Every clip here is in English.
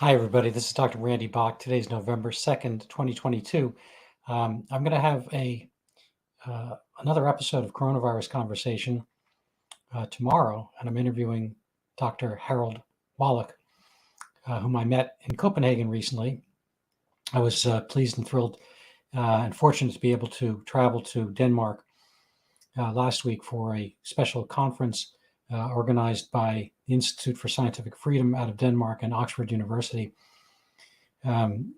Hi, everybody. This is Dr. Randy Bock. Today's November 2nd, 2022. I'm going to have another episode of Coronavirus Conversation tomorrow, and I'm interviewing Dr. Harold Wallach, whom I met in Copenhagen recently. I was pleased and thrilled and fortunate to be able to travel to Denmark last week for a special conference organized by the Institute for Scientific Freedom out of Denmark and Oxford University. And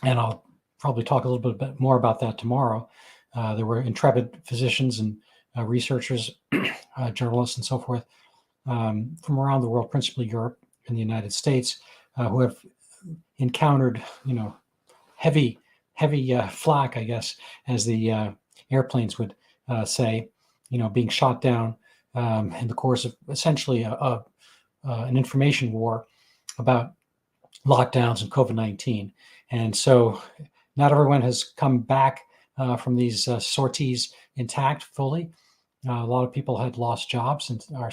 I'll probably talk a little bit more about that tomorrow. There were intrepid physicians and researchers, journalists, and so forth from around the world, principally Europe and the United States, who have encountered, heavy flak, I guess, as the airplanes would say, being shot down in the course of essentially an information war about lockdowns and COVID-19. And so not everyone has come back from these sorties intact fully. A lot of people had lost jobs and are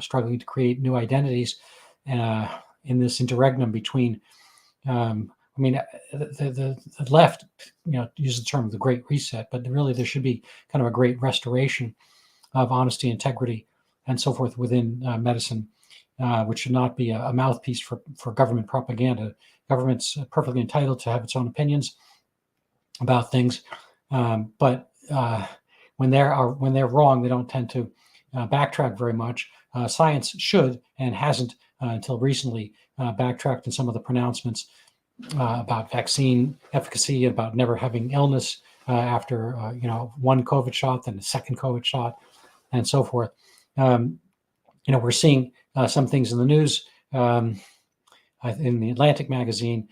struggling to create new identities in this interregnum between the left, use the term the Great Reset, but really there should be kind of a great restoration of honesty, integrity, and so forth within medicine, which should not be a mouthpiece for government propaganda. Government's perfectly entitled to have its own opinions about things, but when they're wrong, they don't tend to backtrack very much. Science should and hasn't until recently backtracked in some of the pronouncements about vaccine efficacy, about never having illness after one COVID shot, then a second COVID shot, and so forth. We're seeing some things in the news in the Atlantic magazine.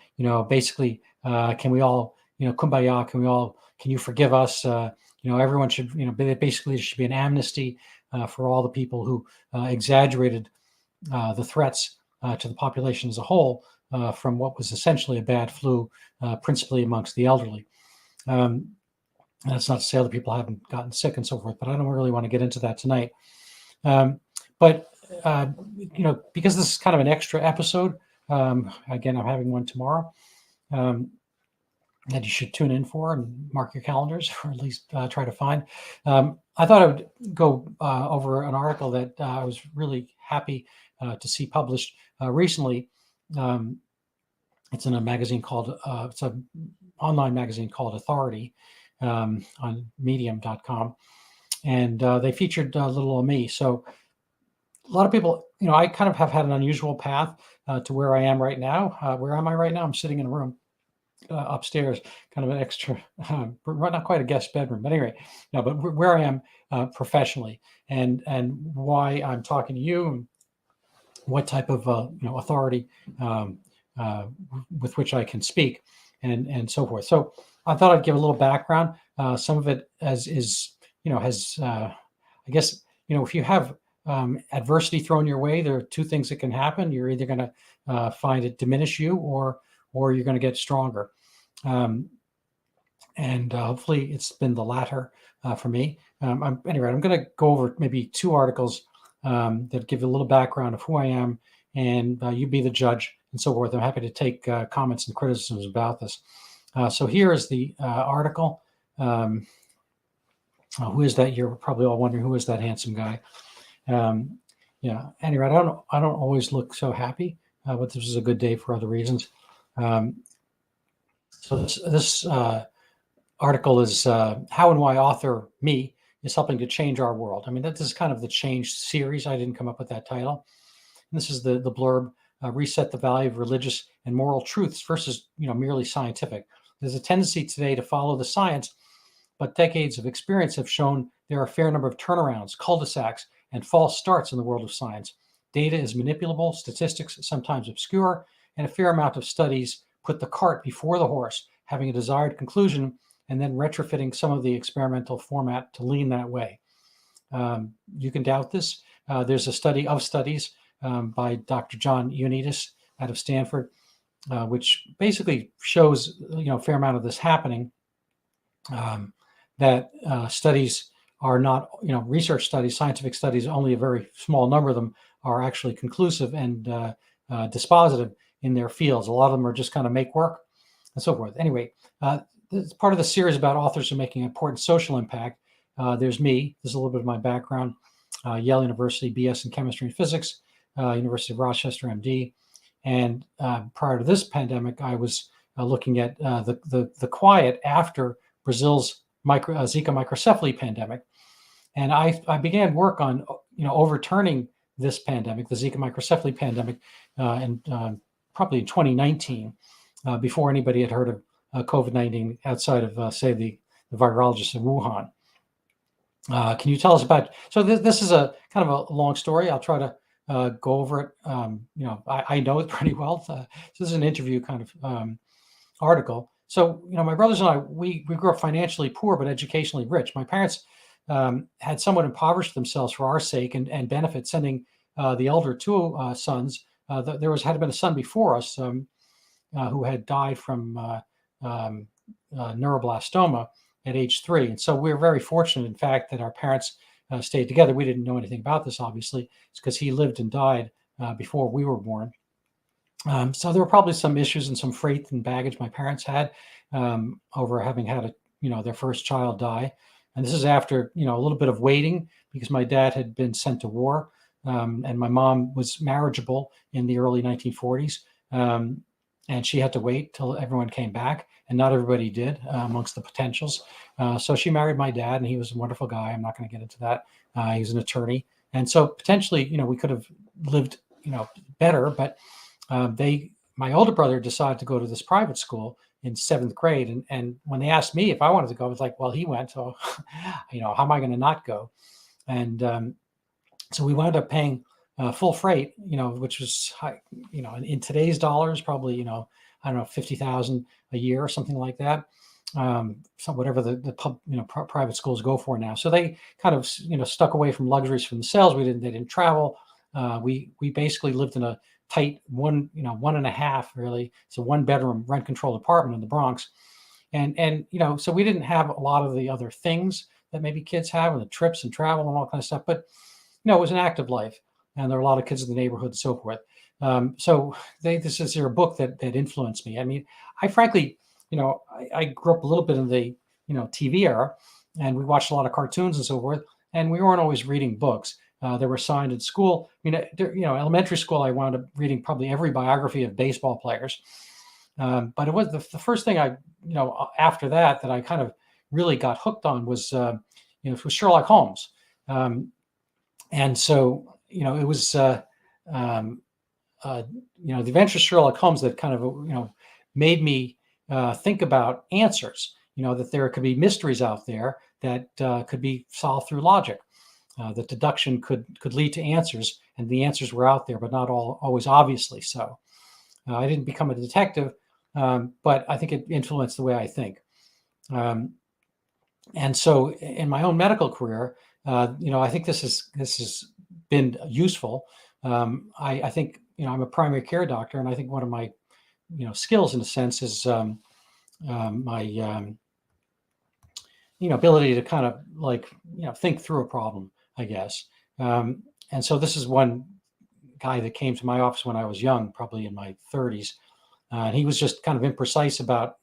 Basically, can we all, kumbaya? Can you forgive us? Everyone should, basically there should be an amnesty for all the people who exaggerated the threats to the population as a whole from what was essentially a bad flu, principally amongst the elderly. That's not to say other people haven't gotten sick and so forth, but I don't really want to get into that tonight. But because this is kind of an extra episode, again, I'm having one tomorrow that you should tune in for and mark your calendars, or at least try to find. I thought I would go over an article that I was really happy to see published recently. It's in a magazine called, it's an online magazine called Authority on medium.com. And they featured little old me. So a lot of people, I kind of have had an unusual path to where I am right now. Where am I right now? I'm sitting in a room upstairs, kind of an extra, not quite a guest bedroom, but anyway, no, but where I am professionally and why I'm talking to you, and what type of authority with which I can speak, and so forth. So I thought I'd give a little background. Some of it has I guess if you have adversity thrown your way, there are two things that can happen. You're either going to find it diminish you, or you're going to get stronger. And hopefully it's been the latter for me. I'm going to go over maybe two articles that give you a little background of who I am, and you be the judge and so forth. I'm happy to take comments and criticisms about this. So here is the article. Who is that? You're probably all wondering, who is that handsome guy? Anyway, I don't always look so happy, but this is a good day for other reasons. So this article is how and why author me is helping to change our world. I mean, this is kind of the change series. I didn't come up with that title. And this is the blurb: reset the value of religious and moral truths versus merely scientific. There's a tendency today to follow the science, but decades of experience have shown there are a fair number of turnarounds, cul-de-sacs, and false starts in the world of science. Data is manipulable, statistics sometimes obscure, and a fair amount of studies put the cart before the horse, having a desired conclusion and then retrofitting some of the experimental format to lean that way. You can doubt this. There's a study of studies by Dr. John Ioannidis out of Stanford, which basically shows a fair amount of this happening. That studies are not, research studies, scientific studies, only a very small number of them are actually conclusive and dispositive in their fields. A lot of them are just kind of make work and so forth. Anyway, this is part of the series about authors who are making important social impact. There's me. This is a little bit of my background. Yale University, BS in Chemistry and Physics, University of Rochester, MD. And prior to this pandemic, I was looking at the quiet after Brazil's Zika microcephaly pandemic. And I began work on overturning this pandemic, the Zika microcephaly pandemic, probably in 2019, before anybody had heard of COVID-19 outside of, say, the virologists in Wuhan. Can you tell us about? So this is a kind of a long story. I'll try to go over it. I know it pretty well. So this is an interview kind of article. So my brothers and I, we grew up financially poor but educationally rich. My parents had somewhat impoverished themselves for our sake and benefit, sending the elder two sons. There had been a son before us who had died from neuroblastoma at age 3. And so we were very fortunate, in fact, that our parents stayed together. We didn't know anything about this, obviously. It's because he lived and died before we were born. So there were probably some issues and some freight and baggage my parents had over having had their first child die. And this is after, a little bit of waiting because my dad had been sent to war and my mom was marriageable in the early 1940s. And she had to wait till everyone came back, and not everybody did amongst the potentials. So she married my dad, and he was a wonderful guy. I'm not going to get into that. He was an attorney. And so potentially, we could have lived, better, but my older brother decided to go to this private school in 7th grade. And when they asked me if I wanted to go, I was like, well, he went, so, how am I going to not go? And so we wound up paying full freight, which was high, in today's dollars, probably, I don't know, 50,000 a year or something like that. So whatever the private schools go for now. So they kind of, stuck away from luxuries from themselves. They didn't travel. We basically lived in a tight one and a half, really. It's a 1-bedroom rent controlled apartment in the Bronx. And so we didn't have a lot of the other things that maybe kids have, and the trips and travel and all kind of stuff. But, it was an active life. And there are a lot of kids in the neighborhood and so forth. So this is a book that influenced me. I mean, I frankly, I grew up a little bit in the, TV era, and we watched a lot of cartoons and so forth, and we weren't always reading books. They were assigned in school. Elementary school, I wound up reading probably every biography of baseball players. But it was the first thing after that I kind of really got hooked on was Sherlock Holmes. And so, it was, the adventures of Sherlock Holmes that kind of, made me think about answers, that there could be mysteries out there that could be solved through logic, that deduction could lead to answers, and the answers were out there, but not always obviously so. I didn't become a detective, but I think it influenced the way I think. And so in my own medical career, I think this has been useful. I think, I'm a primary care doctor, and I think one of my, skills in a sense is my, ability to kind of think through a problem, I guess. And so this is one guy that came to my office when I was young, probably in my 30s. And he was just kind of imprecise about,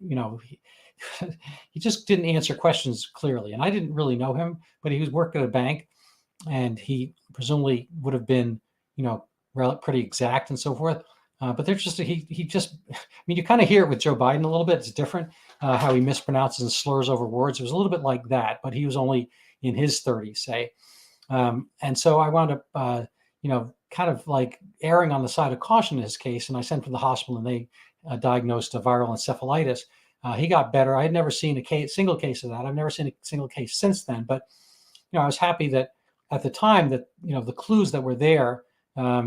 he just didn't answer questions clearly. And I didn't really know him, but he was working at a bank, and he presumably would have been, pretty exact and so forth. But they're just, he just, you kind of hear it with Joe Biden a little bit. It's different how he mispronounces and slurs over words. It was a little bit like that, but he was only in his 30s, say. And so I wound up, kind of like erring on the side of caution in his case. And I sent him to the hospital, and they diagnosed a viral encephalitis. He got better. I had never seen single case of that. I've never seen a single case since then. But, I was happy that at the time that, the clues that were there, I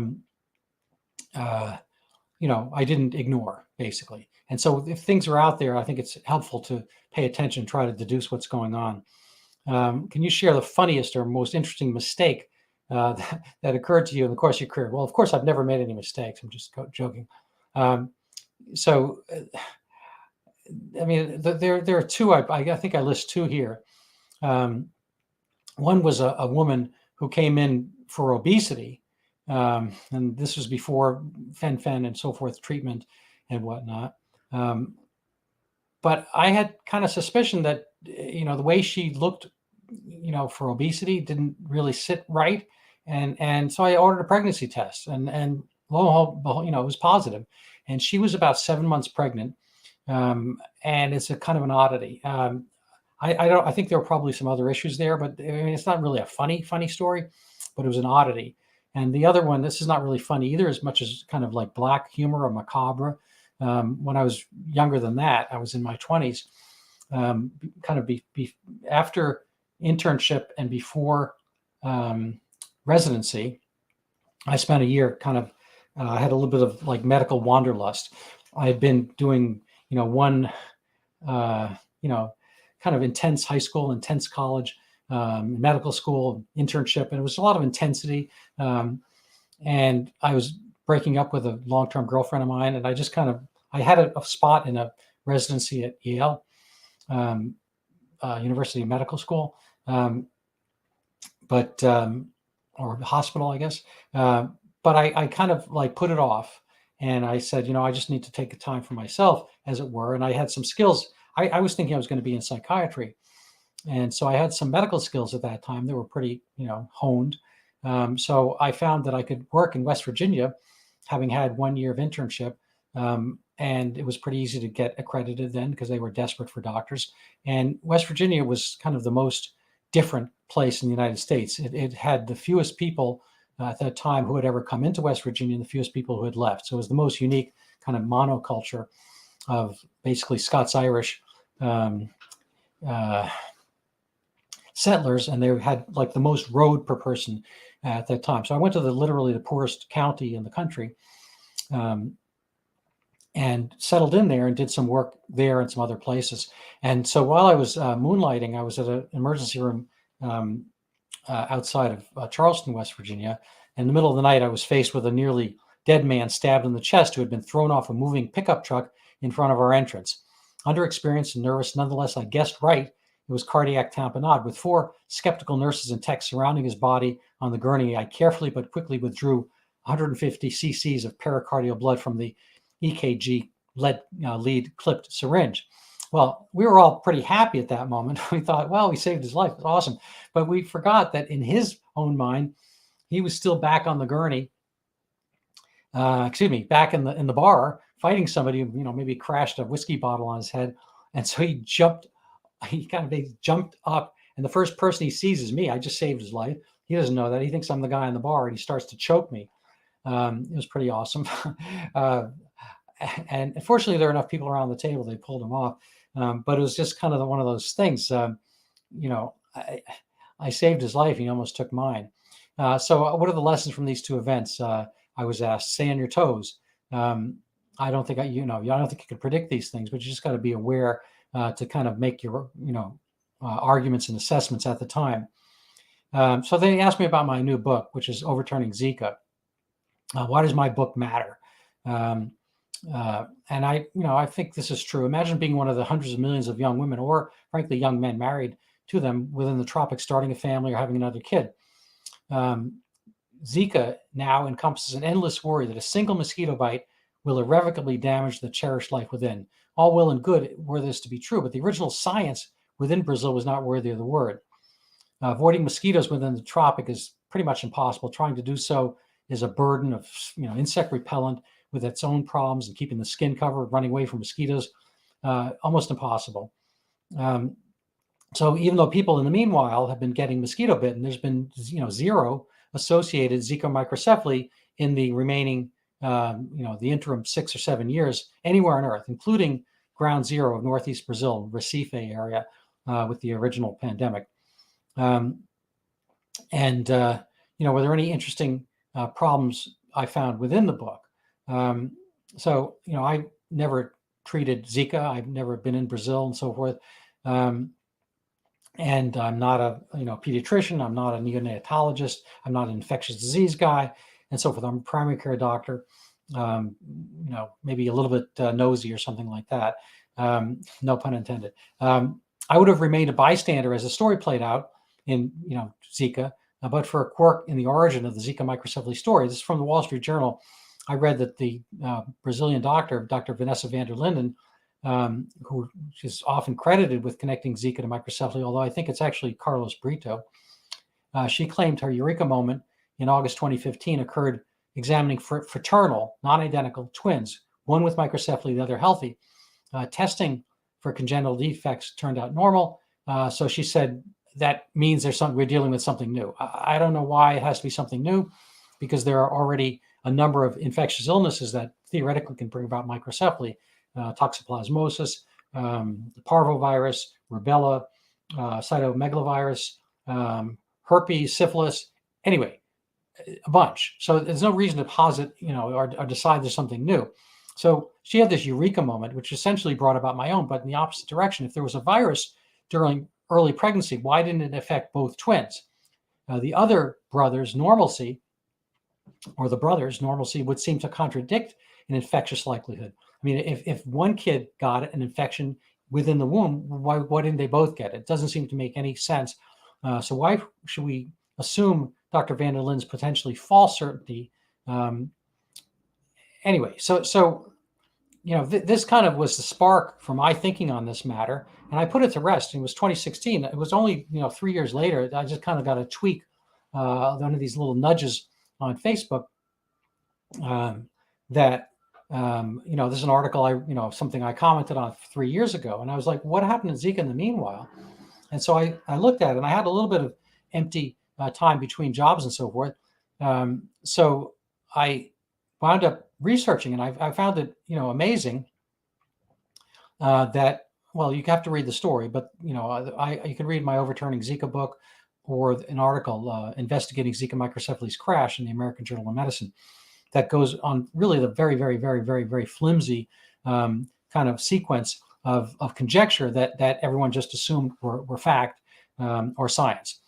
didn't ignore, basically. And so if things are out there, I think it's helpful to pay attention, try to deduce what's going on. Can you share the funniest or most interesting mistake that occurred to you in the course of your career? Well, of course, I've never made any mistakes. I'm just joking. There are two. I think I list two here. One was a woman who came in for obesity, And this was before fen and so forth treatment and whatnot. But I had kind of suspicion that, the way she looked, for obesity didn't really sit right. And so I ordered a pregnancy test, and lo and behold, it was positive. And she was about 7 months pregnant. And it's a kind of an oddity. I think there were probably some other issues there, but I mean, it's not really a funny story, but it was an oddity. And the other one, this is not really funny either, as much as kind of like black humor or macabre. When I was younger than that, I was in my 20s, kind of after internship and before residency, I spent a year kind of, had a little bit of like medical wanderlust. I had been doing, one, kind of intense high school, intense college, medical school, internship, and it was a lot of intensity. And I was breaking up with a long-term girlfriend of mine, and I just I had a spot in a residency at Yale University Medical School, or hospital, I guess. But I kind of like put it off, and I said, I just need to take a time for myself, as it were. And I had some skills. I was thinking I was going to be in psychiatry, and so I had some medical skills at that time. They were pretty, honed. So I found that I could work in West Virginia, having had 1 year of internship. And it was pretty easy to get accredited then because they were desperate for doctors. And West Virginia was kind of the most different place in the United States. It had the fewest people at that time who had ever come into West Virginia, and the fewest people who had left. So it was the most unique kind of monoculture of basically Scots-Irish settlers, and they had like the most road per person at that time. So I went to literally the poorest county in the country, and settled in there and did some work there and some other places. And so while I was moonlighting, I was at an emergency room outside of Charleston, West Virginia. In the middle of the night, I was faced with a nearly dead man stabbed in the chest who had been thrown off a moving pickup truck in front of our entrance. Underexperienced and nervous, nonetheless, I guessed right. It was cardiac tamponade. With 4 skeptical nurses and techs surrounding his body on the gurney, I carefully but quickly withdrew 150 cc's of pericardial blood from the EKG lead clipped syringe. Well, we were all pretty happy at that moment. We thought, well, we saved his life. It's awesome. But we forgot that in his own mind, he was still back on the gurney, back in the bar, fighting somebody who, maybe crashed a whiskey bottle on his head. And so he jumped up, and the first person he sees is me. I just saved his life. He doesn't know that. He thinks I'm the guy in the bar, and he starts to choke me. It was pretty awesome. And unfortunately, there were enough people around the table, they pulled him off. But it was just kind of one of those things. I saved his life. He almost took mine. So what are the lessons from these two events? I was asked, stay on your toes. I don't think I don't think you could predict these things, but you just got to be aware to kind of make your, arguments and assessments at the time. So they asked me about my new book, which is Overturning Zika. Why does my book matter? And I think this is true. Imagine being one of the hundreds of millions of young women, or frankly, young men married to them within the tropics, starting a family or having another kid. Zika now encompasses an endless worry that a single mosquito bite will irrevocably damage the cherished life within. All well and good were this to be true, but the original science within Brazil was not worthy of the word. Avoiding mosquitoes within the tropic is pretty much impossible. Trying to do so is a burden of insect repellent with its own problems and keeping the skin covered, running away from mosquitoes, almost impossible. So even though people in the meanwhile have been getting mosquito bitten, there's been zero associated Zika microcephaly in the remaining the interim 6 or 7 years anywhere on Earth, including ground zero of Northeast Brazil, Recife area, with the original pandemic. Were there any interesting problems I found within the book? I never treated Zika. I've never been in Brazil and so forth. And I'm not a pediatrician. I'm not a neonatologist. I'm not an infectious disease guy, and so forth. I'm a primary care doctor. Maybe a little bit nosy or something like that. No pun intended. I would have remained a bystander as the story played out in Zika, but for a quirk in the origin of the Zika microcephaly story. This is from the Wall Street Journal. I read that the Brazilian doctor, Dr. Vanessa van der Linden, who is often credited with connecting Zika to microcephaly, although I think it's actually Carlos Brito, she claimed her eureka moment in August 2015 occurred examining fraternal, non-identical twins, one with microcephaly, the other healthy. Testing for congenital defects turned out normal. So she said that means we're dealing with something new. I don't know why it has to be something new, because there are already a number of infectious illnesses that theoretically can bring about microcephaly, toxoplasmosis, parvovirus, rubella, cytomegalovirus, herpes, syphilis, anyway, a bunch. So there's no reason to posit, or decide there's something new. So she had this eureka moment, which essentially brought about my own, but in the opposite direction. If there was a virus during early pregnancy, why didn't it affect both twins? The other brother's normalcy, or the brother's normalcy, would seem to contradict an infectious likelihood. I mean, if one kid got an infection within the womb, why didn't they both get it? It doesn't seem to make any sense. So why should we assume Dr. van der Linden's potentially false certainty? Anyway, so this kind of was the spark for my thinking on this matter, and I put it to rest. It was 2016. It was only 3 years later I just kind of got a tweak, one of these little nudges on Facebook, that there's an article something I commented on 3 years ago, and I was like, what happened to Zika in the meanwhile? And so I looked at it, and I had a little bit of empty time between jobs and so forth. So I wound up researching, and I found it, amazing that, well, you have to read the story, but, you can read my Overturning Zika book, or an article investigating Zika microcephaly's crash in the American Journal of Medicine, that goes on really the very, very, very, very, very flimsy kind of sequence of conjecture that everyone just assumed were fact or science.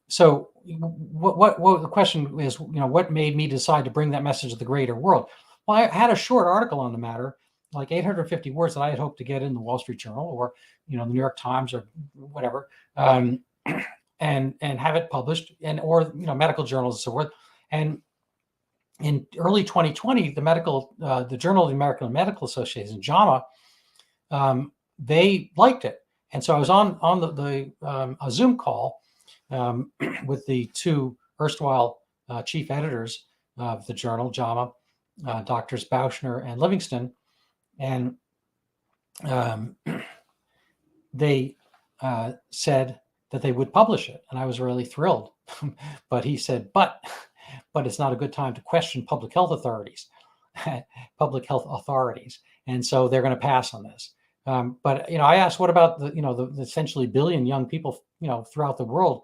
So what the question is, what made me decide to bring that message to the greater world? Well, I had a short article on the matter, like 850 words, that I had hoped to get in the Wall Street Journal, or the New York Times, or whatever, and have it published, or medical journals and so forth. And in early 2020, the Journal of the American Medical Association, JAMA, they liked it, and so I was on a Zoom call with the two erstwhile chief editors of the journal, JAMA, Doctors Bauschner and Livingston, and they said that they would publish it, and I was really thrilled. But he said, but it's not a good time to question public health authorities, and so they're going to pass on this. But I asked, what about the essentially billion young people throughout the world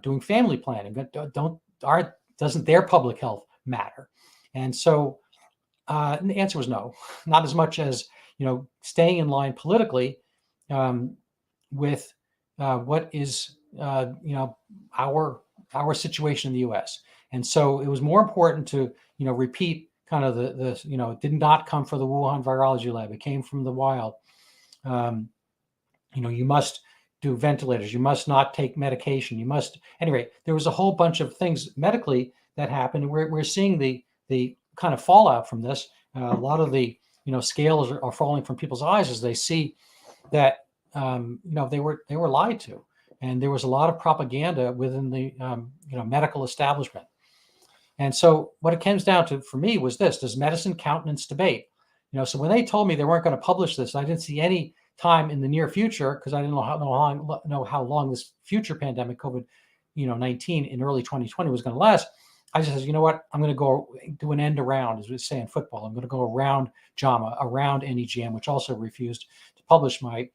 doing family planning? Doesn't their public health matter? And so the answer was no, not as much as staying in line politically with what is our situation in the U.S. And so it was more important to repeat kind of the it did not come from the Wuhan virology lab. It came from the wild. You must do ventilators. You must not take medication. You must, anyway, there was a whole bunch of things medically that happened. We're seeing the kind of fallout from this. A lot of the scales are falling from people's eyes as they see that they were lied to, and there was a lot of propaganda within the medical establishment. And so what it comes down to for me was this: does medicine countenance debate? So when they told me they weren't going to publish this, I didn't see any time in the near future, because I didn't know how long this future pandemic, COVID-19 in early 2020, was going to last. I just said, you know what? I'm going to go do an end around, as we say in football. I'm going to go around JAMA, around NEGM, which also refused to publish my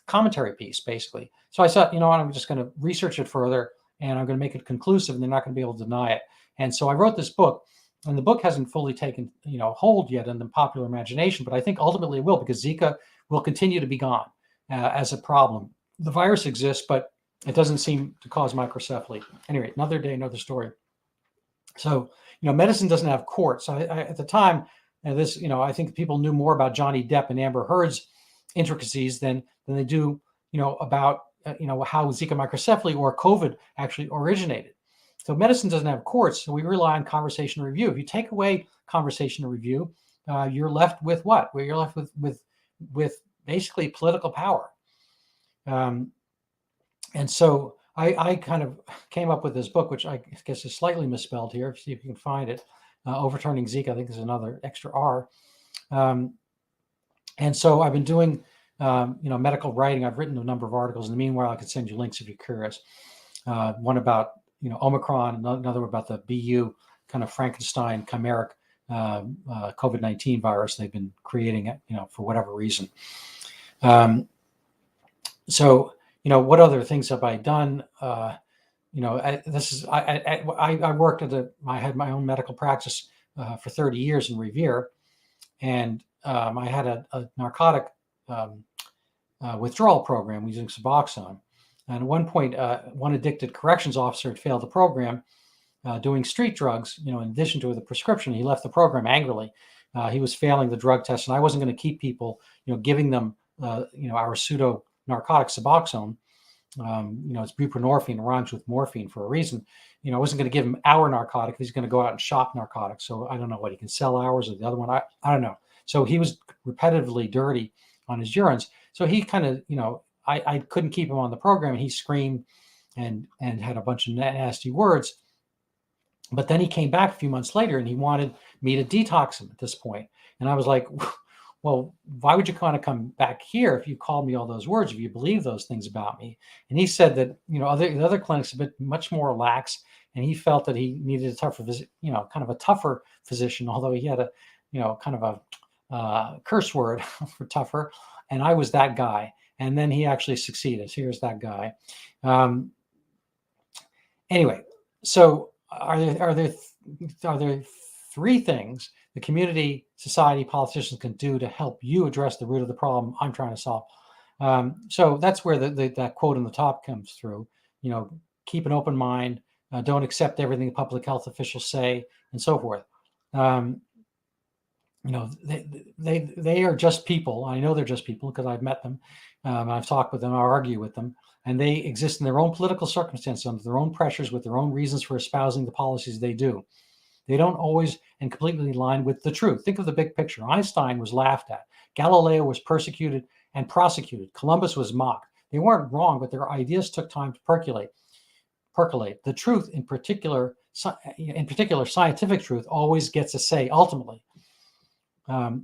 commentary piece, basically. So I thought, I'm just going to research it further, and I'm going to make it conclusive, and they're not going to be able to deny it. And so I wrote this book, and the book hasn't fully taken hold yet in the popular imagination, but I think ultimately it will, because Zika will continue to be gone as a problem. The virus exists, but it doesn't seem to cause microcephaly. Anyway, another day, another story. So, medicine doesn't have courts. I at the time, I think people knew more about Johnny Depp and Amber Heard's intricacies than they do, about how Zika microcephaly or COVID actually originated. So medicine doesn't have courts, so we rely on conversation review. If you take away conversation review, you're left with what? Well, you're left with basically political power. And so I kind of came up with this book, which I guess is slightly misspelled here. See if you can find it. Overturning Zika. I think there's another extra R. And so I've been doing, medical writing. I've written a number of articles. In the meanwhile, I could send you links if you're curious. One about, Omicron, another about the BU kind of Frankenstein chimeric COVID-19 virus they've been creating, for whatever reason. So, what other things have I done? I worked I had my own medical practice for 30 years in Revere, and I had a narcotic withdrawal program using Suboxone. And at one point, one addicted corrections officer had failed the program doing street drugs, in addition to the prescription. He left the program angrily. He was failing the drug test, and I wasn't going to keep people, giving them, our pseudo narcotic Suboxone. It's buprenorphine, it rhymes with morphine for a reason. I wasn't going to give him our narcotic. He's going to go out and shop narcotics. So I don't know what he can sell ours or the other one. I don't know. So he was repetitively dirty on his urines. So he kind of, I couldn't keep him on the program. He screamed and had a bunch of nasty words. But then he came back a few months later and he wanted me to detox him at this point. And I was like, well, why would you kind of come back here if you called me all those words, if you believe those things about me? And he said that, other clinics have been much more lax, and he felt that he needed a tougher, kind of a tougher physician, although he had a, kind of a curse word for tougher. And I was that guy. And then he actually succeeded. So here's that guy. Anyway, so are there three things the community, society, politicians can do to help you address the root of the problem I'm trying to solve? So that's where that quote on the top comes through. Keep an open mind, don't accept everything public health officials say, and so forth. They are just people. I know they're just people because I've met them. I've talked with them, I argue with them, and they exist in their own political circumstances, under their own pressures, with their own reasons for espousing the policies they do. They don't always and completely align with the truth. Think of the big picture. Einstein was laughed at. Galileo was persecuted and prosecuted. Columbus was mocked. They weren't wrong, but their ideas took time to percolate. The truth, in particular, scientific truth, always gets a say ultimately.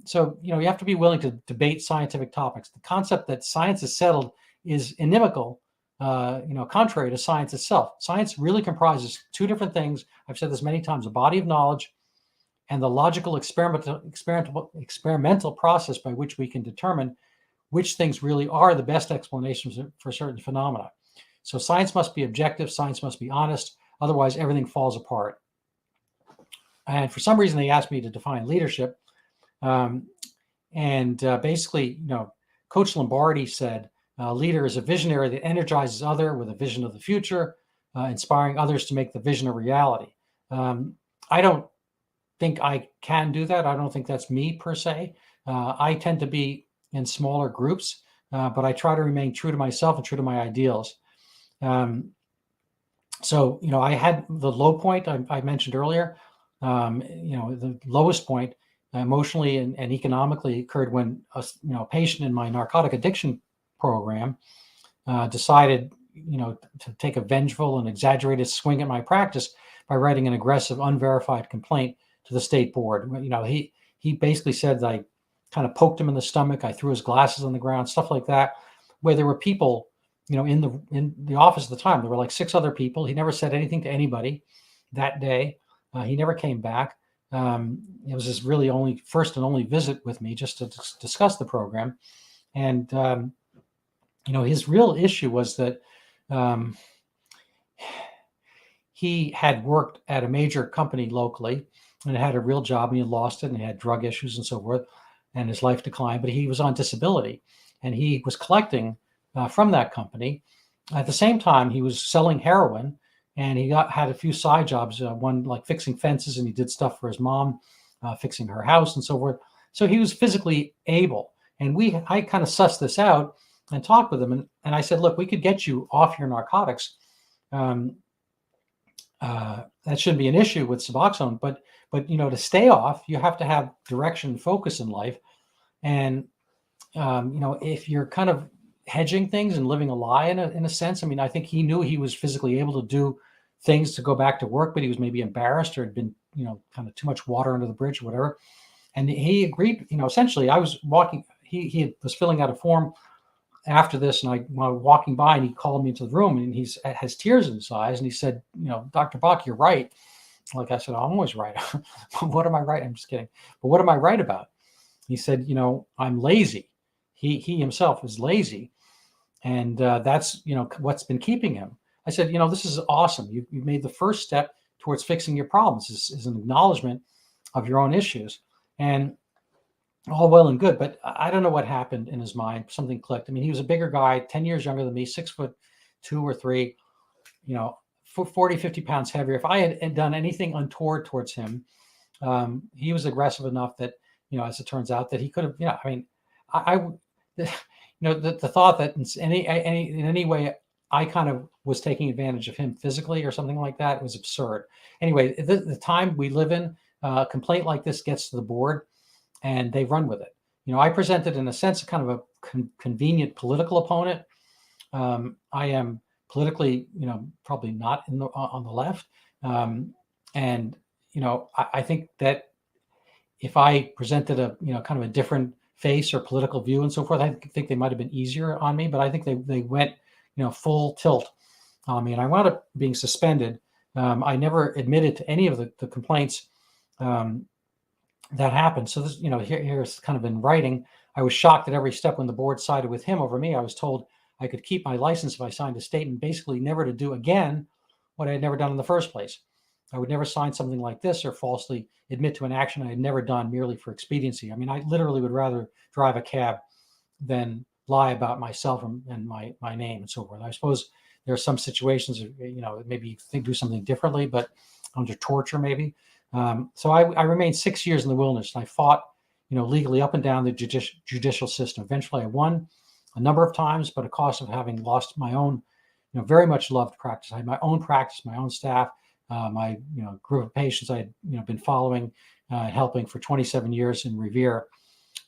So you have to be willing to debate scientific topics. The concept that science is settled is inimical, contrary to science itself. Science really comprises two different things. I've said this many times: a body of knowledge and the logical experimental process by which we can determine which things really are the best explanations for certain phenomena. So science must be objective, science must be honest, otherwise everything falls apart. And for some reason, they asked me to define leadership. Basically, Coach Lombardi said, leader is a visionary that energizes others with a vision of the future, inspiring others to make the vision a reality. I don't think I can do that. I don't think that's me per se. I tend to be in smaller groups, but I try to remain true to myself and true to my ideals. So, I had the low point I mentioned earlier. The lowest point emotionally and economically occurred when a patient in my narcotic addiction program decided to take a vengeful and exaggerated swing at my practice by writing an aggressive, unverified complaint to the state board. He basically said that I kind of poked him in the stomach, I threw his glasses on the ground, stuff like that, where there were people in the office at the time. There were like 6 other people. He never said anything to anybody that day. He never came back. It was his really first and only visit with me, just to discuss the program. And his real issue was that he had worked at a major company locally and had a real job, and he lost it, and he had drug issues and so forth, and his life declined. But he was on disability, and he was collecting from that company. At the same time, he was selling heroin, and he had a few side jobs, one like fixing fences, and he did stuff for his mom, fixing her house and so forth. So he was physically able. And I kind of sussed this out and talked with him. And I said, look, we could get you off your narcotics that shouldn't be an issue with Suboxone. But to stay off, you have to have direction and focus in life. And if you're kind of hedging things and living a lie in a sense, I mean, I think he knew he was physically able to do things to go back to work, but he was maybe embarrassed or had been, kind of too much water under the bridge or whatever. And he agreed, essentially I was walking, he was filling out a form after this, and I was walking by, and he called me into the room, and he has tears in his eyes, and he said, Dr. Bock, you're right. Like I said, I'm always right. What am I right? I'm just kidding. But what am I right about? He said, I'm lazy. He himself is lazy. And that's, what's been keeping him. I said, this is awesome. You've made the first step towards fixing your problems is an acknowledgement of your own issues. And all well and good, but I don't know what happened in his mind. Something clicked. I mean, he was a bigger guy, 10 years younger than me, 6'2" or 3, 40, 50 pounds heavier. If I had done anything untoward towards him, he was aggressive enough that, as it turns out, that he could have, I mean, the thought that in any way I kind of was taking advantage of him physically or something like that was absurd. Anyway, the time we live in, a complaint like this gets to the board, and they run with it. I presented, in a sense, kind of a convenient political opponent. I am politically, probably not on the left. And I think that if I presented a, kind of a different face or political view and so forth, I think they might have been easier on me. But I think they went, full tilt on me, and I wound up being suspended. I never admitted to any of the complaints that happened. So this, here's kind of in writing. I was shocked at every step when the board sided with him over me. I was told I could keep my license if I signed a statement, basically never to do again what I had never done in the first place. I would never sign something like this or falsely admit to an action I had never done merely for expediency. I mean, I literally would rather drive a cab than lie about myself and my name and so forth. I suppose there are some situations, maybe you think do something differently, but under torture maybe. So I remained 6 years in the wilderness, and I fought, legally up and down the judicial system. Eventually, I won a number of times, but at cost of having lost my own, very much loved practice. I had my own practice, my own staff, my group of patients I had been following, helping for 27 years in Revere,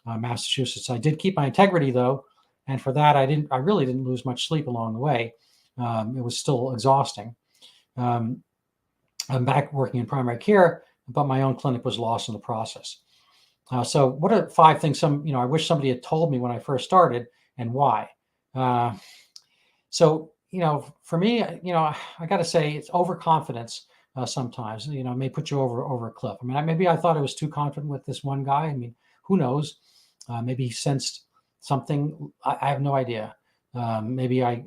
Massachusetts. I did keep my integrity though, and for that I really didn't lose much sleep along the way. It was still exhausting. I'm back working in primary care, but my own clinic was lost in the process. So what are 5 things I wish somebody had told me when I first started, and why? So, for me, I got to say it's overconfidence sometimes, may put you over a cliff. I mean, maybe I thought I was too confident with this one guy. I mean, who knows? Maybe he sensed something. I have no idea. Maybe I,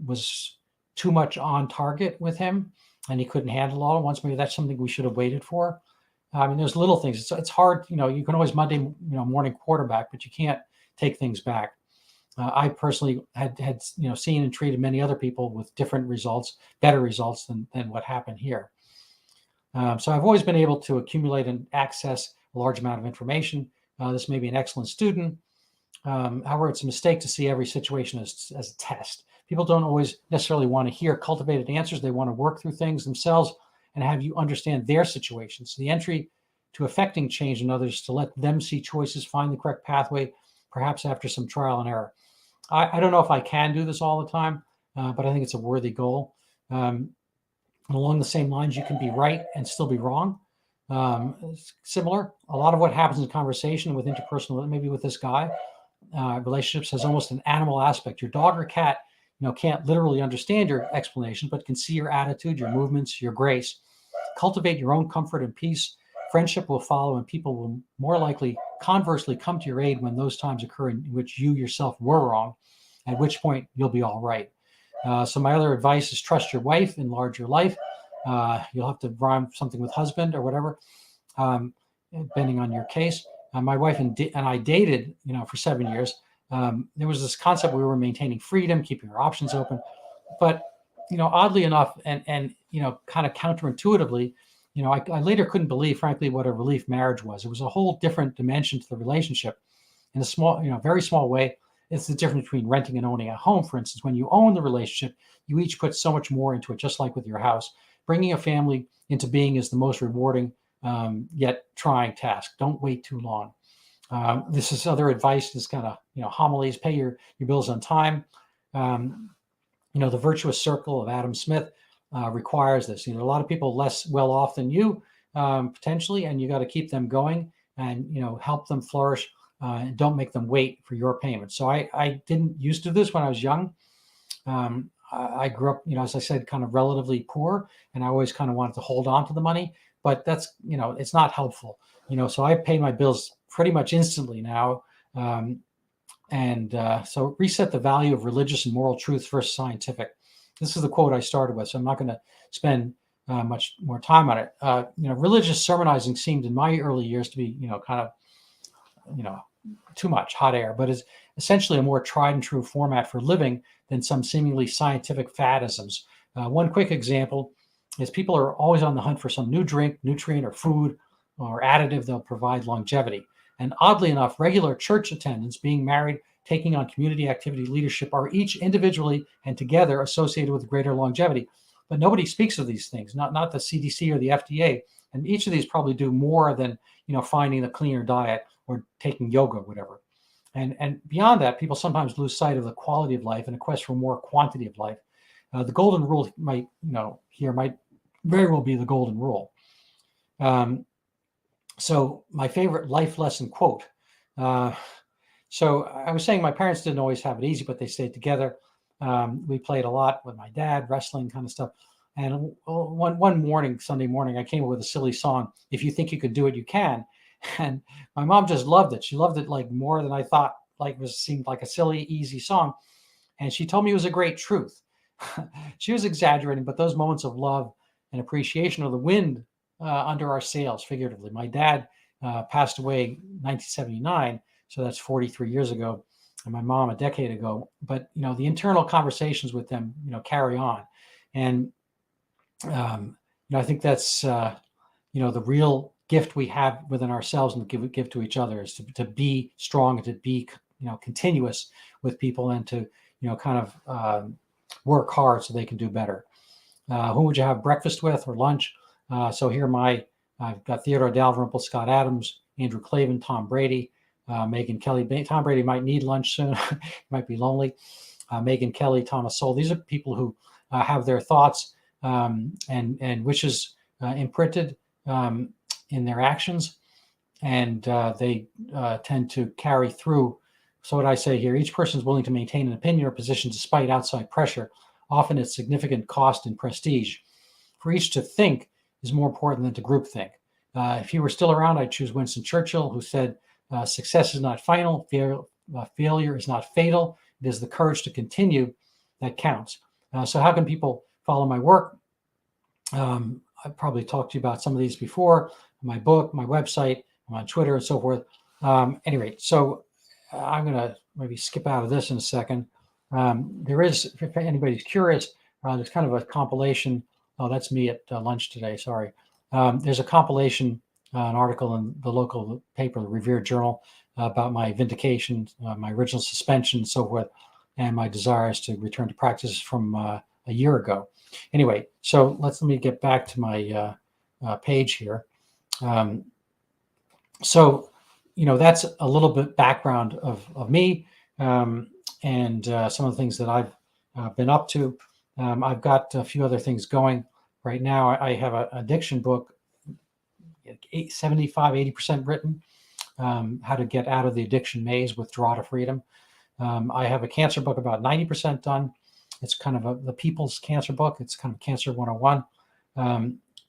was too much on target with him, and he couldn't handle all at once. Maybe that's something we should have waited for. I mean, there's little things. It's hard, you can always Monday, morning quarterback, but you can't take things back. I personally had seen and treated many other people with different results, better results than what happened here. So I've always been able to accumulate and access a large amount of information. This may be an excellent student. However, it's a mistake to see every situation as a test. People don't always necessarily want to hear cultivated answers. They want to work through things themselves and have you understand their situations. The entry to affecting change in others, to let them see choices, find the correct pathway, perhaps after some trial and error. I don't know if I can do this all the time, but I think it's a worthy goal. Along the same lines, you can be right and still be wrong. Similar, a lot of what happens in conversation with interpersonal, maybe with this guy, relationships has almost an animal aspect. Your dog or cat, can't literally understand your explanation, but can see your attitude, your movements, your grace. Cultivate your own comfort and peace. Friendship will follow, and people will more likely, conversely, come to your aid when those times occur in which you yourself were wrong, at which point you'll be all right. So my other advice is trust your wife, enlarge your life. You'll have to rhyme something with husband or whatever, depending on your case. My wife and I dated, for 7 years. There was this concept we were maintaining freedom, keeping our options open. But, oddly enough, and kind of counterintuitively, I later couldn't believe, frankly, what a relief marriage was. It was a whole different dimension to the relationship in a small, very small way. It's the difference between renting and owning a home, for instance. When you own the relationship, you each put so much more into it, just like with your house. bringing a family into being is the most rewarding yet trying task. Don't wait too long. This is other advice. This kind of homilies. Pay your bills on time. The virtuous circle of Adam Smith requires this. A lot of people less well off than you potentially, and you got to keep them going and help them flourish. And don't make them wait for your payment. So I didn't used to do this when I was young. I grew up, as I said, kind of relatively poor, and I always kind of wanted to hold on to the money. But that's, it's not helpful. So I pay my bills pretty much instantly now. So reset the value of religious and moral truth versus scientific. This is the quote I started with, so I'm not going to spend much more time on it. Religious sermonizing seemed in my early years to be, kind of, too much hot air, but is essentially a more tried and true format for living than some seemingly scientific fadisms. One quick example is people are always on the hunt for some new drink, nutrient, or food or additive that'll provide longevity. And oddly enough, regular church attendance, being married, taking on community activity leadership are each individually and together associated with greater longevity. But nobody speaks of these things, not the CDC or the FDA. And each of these probably do more than finding a cleaner diet or taking yoga, whatever. And beyond that, people sometimes lose sight of the quality of life in a quest for more quantity of life. The golden rule might very well be the golden rule. So my favorite life lesson quote. So I was saying my parents didn't always have it easy, but they stayed together. We played a lot with my dad, wrestling kind of stuff. And one morning, Sunday morning, I came up with a silly song. If you think you could do it, you can. And my mom just loved it. She loved it like more than I thought. Seemed like a silly, easy song. And she told me it was a great truth. She was exaggerating, but those moments of love and appreciation are the wind under our sails, figuratively. My dad passed away in 1979, so that's 43 years ago, and my mom a decade ago. But the internal conversations with them, carry on, and I think that's the real gift we have within ourselves and give to each other is to be strong and to be continuous with people and to kind of work hard so they can do better. Who would you have breakfast with or lunch? So here I've got Theodore Dalrymple, Scott Adams, Andrew Clavin, Tom Brady, Megyn Kelly. Tom Brady might need lunch soon. He might be lonely. Megyn Kelly, Thomas Sowell. These are people who have their thoughts and wishes imprinted in their actions, and they tend to carry through. So what I say here, each person is willing to maintain an opinion or position despite outside pressure, often at significant cost and prestige. For each to think is more important than to group think. If he were still around, I'd choose Winston Churchill, who said, success is not final, failure is not fatal. It is the courage to continue that counts. So how can people follow my work? I've probably talked to you about some of these before, my book, my website, I'm on Twitter and so forth. Anyway, so I'm going to maybe skip out of this in a second. There is, if anybody's curious, there's kind of a compilation. Oh, that's me at lunch today. Sorry. There's a compilation, an article in the local paper, the Revere Journal, about my vindication, my original suspension, and so forth, and my desires to return to practice from a year ago. Anyway, so let me get back to my page here. So, that's a little bit background of me and some of the things that I've been up to. I've got a few other things going right now. I have an addiction book, 75-80% written, how to get out of the addiction maze, withdraw to freedom. I have a cancer book about 90% done. It's kind of the people's cancer book. It's kind of Cancer 101.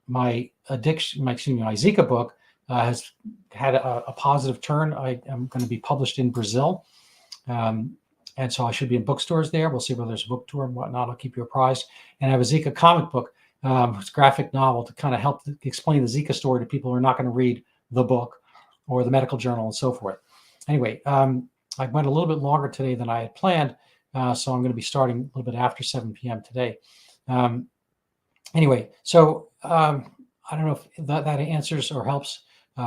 My Zika book has had a positive turn. I am going to be published in Brazil. And so I should be in bookstores there. We'll see whether there's a book tour and whatnot. I'll keep you apprised. And I have a Zika comic book. It's a graphic novel to kind of help explain the Zika story to people who are not going to read the book or the medical journal and so forth. Anyway, I went a little bit longer today than I had planned. So I'm going to be starting a little bit after 7 p.m. today. Anyway, so I don't know if that answers or helps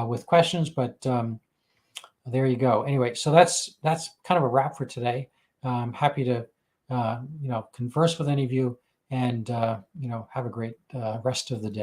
with questions, but there you go. Anyway, so that's kind of a wrap for today. I'm happy to converse with any of you, and have a great rest of the day.